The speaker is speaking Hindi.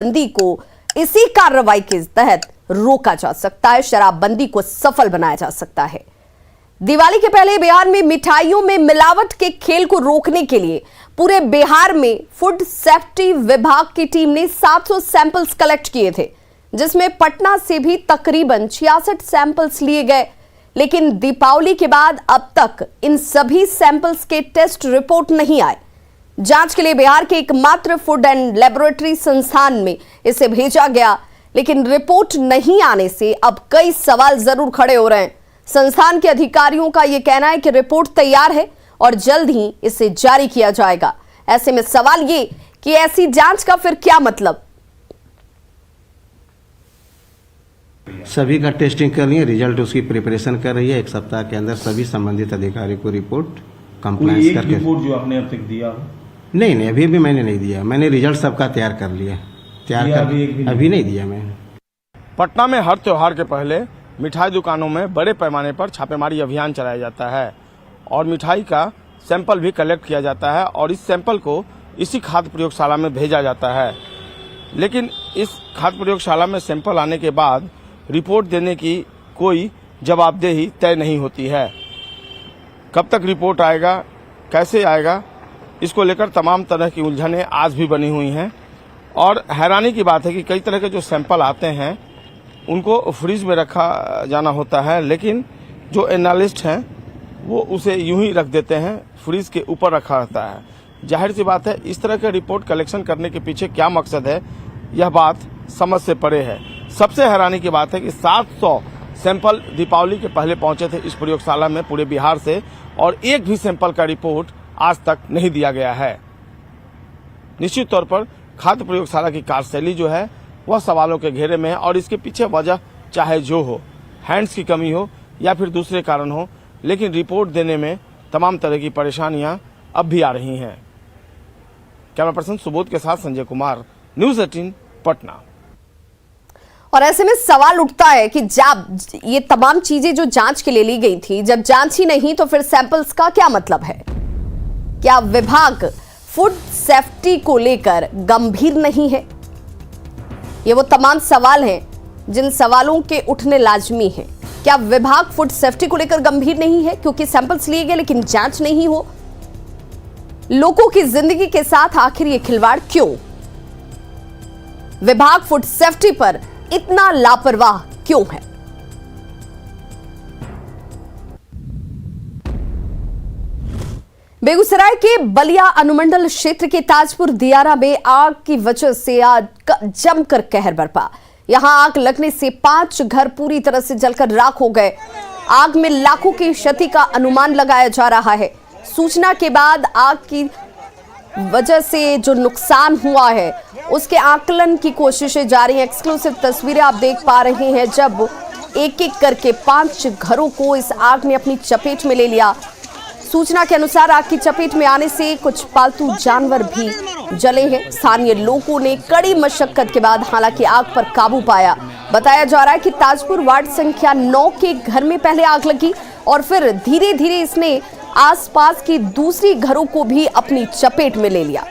बंदी को इसी कार्रवाई के तहत रोका जा सकता है, शराबबंदी को सफल बनाया जा सकता है। दिवाली के पहले बिहार में मिठाइयों में मिलावट के खेल को रोकने के लिए पूरे बिहार में फूड सेफ्टी विभाग की टीम ने 700 सैंपल्स कलेक्ट किए थे, जिसमें पटना से भी तकरीबन 66 सैंपल्स लिए गए। लेकिन दीपावली के बाद अब तक इन सभी सैंपल्स के टेस्ट रिपोर्ट नहीं आए। जांच के लिए बिहार के एकमात्र फूड एंड लेबोरेटरी संस्थान में इसे भेजा गया, लेकिन रिपोर्ट नहीं आने से अब कई सवाल जरूर खड़े हो रहे हैं। संस्थान के अधिकारियों का यह कहना है कि रिपोर्ट तैयार है और जल्द ही इसे जारी किया जाएगा। ऐसे में सवाल ये कि ऐसी जांच का फिर क्या मतलब? सभी का टेस्टिंग कर लिए, रिजल्ट उसकी प्रिपरेशन कर रही है। एक सप्ताह के अंदर सभी संबंधित अधिकारी को रिपोर्ट कंप्लायंस करके। रिपोर्ट जो आपने अब तक दिया? नहीं, अभी भी मैंने नहीं दिया। मैंने रिजल्ट सबका तैयार कर लिया। अभी नहीं दिया मैंने। पटना में हर त्योहार के पहले मिठाई दुकानों में बड़े पैमाने पर छापेमारी अभियान चलाया जाता है और मिठाई का सैंपल भी कलेक्ट किया जाता है और इस सैंपल को इसी खाद्य प्रयोगशाला में भेजा जाता है। लेकिन इस खाद्य प्रयोगशाला में सैंपल आने के बाद रिपोर्ट देने की कोई जवाबदेही तय नहीं होती है। कब तक रिपोर्ट आएगा, कैसे आएगा, इसको लेकर तमाम तरह की उलझनें आज भी बनी हुई हैं। और हैरानी की बात है कि कई तरह के जो सैंपल आते हैं उनको फ्रिज में रखा जाना होता है, लेकिन जो एनालिस्ट हैं वो उसे यूं ही रख देते हैं, फ्रिज के ऊपर रखा रहता है। जाहिर सी बात है, इस तरह के रिपोर्ट कलेक्शन करने के पीछे क्या मकसद है, यह बात समझ से परे है। सबसे हैरानी की बात है कि 700 सैंपल दीपावली के पहले पहुंचे थे इस प्रयोगशाला में पूरे बिहार से, और एक भी सैंपल का रिपोर्ट आज तक नहीं दिया गया है। निश्चित तौर पर खाद्य प्रयोगशाला की कार्यशैली जो है वह सवालों के घेरे में है और इसके पीछे वजह चाहे जो हो, हैंड्स की कमी हो या फिर दूसरे कारण हो, लेकिन रिपोर्ट देने में तमाम तरह की परेशानियां अब भी आ रही हैं। कैमरा पर्सन सुबोध के साथ संजय कुमार, न्यूज़ 18 पटना। और ऐसे में सवाल उठता है कि जब ये तमाम चीजें जो जांच के लिए ली गई थी, जब जांच ही नहीं तो फिर सैंपल्स का क्या मतलब है? क्या विभाग फूड सेफ्टी को लेकर गंभीर नहीं है? ये वो तमाम सवाल हैं जिन सवालों के उठने लाजमी हैं। क्या विभाग फूड सेफ्टी को लेकर गंभीर नहीं है क्योंकि सैंपल्स लिए गए लेकिन जांच नहीं हो? लोगों की जिंदगी के साथ आखिर ये खिलवाड़ क्यों? विभाग फूड सेफ्टी पर इतना लापरवाह क्यों है? बेगूसराय के बलिया अनुमंडल क्षेत्र के ताजपुर दियारा में आग की वजह से आज जमकर कहर बरपा। यहां आग लगने से 5 घर पूरी तरह से जलकर राख हो गए। आग में लाखों की क्षति का अनुमान लगाया जा रहा है। सूचना के बाद आग की वजह से जो नुकसान हुआ है उसके आकलन की कोशिशें जारी हैं। एक्सक्लूसिव तस्वीरें आप देख पा रहे हैं जब एक एक करके 5 घरों को इस आग ने अपनी चपेट में ले लिया। सूचना के अनुसार आग की चपेट में आने से कुछ पालतू जानवर भी जले हैं। स्थानीय लोगों ने कड़ी मशक्कत के बाद हालांकि आग पर काबू पाया। बताया जा रहा है कि ताजपुर वार्ड संख्या 9 के घर में पहले आग लगी और फिर धीरे धीरे इसने आसपास की दूसरी घरों को भी अपनी चपेट में ले लिया।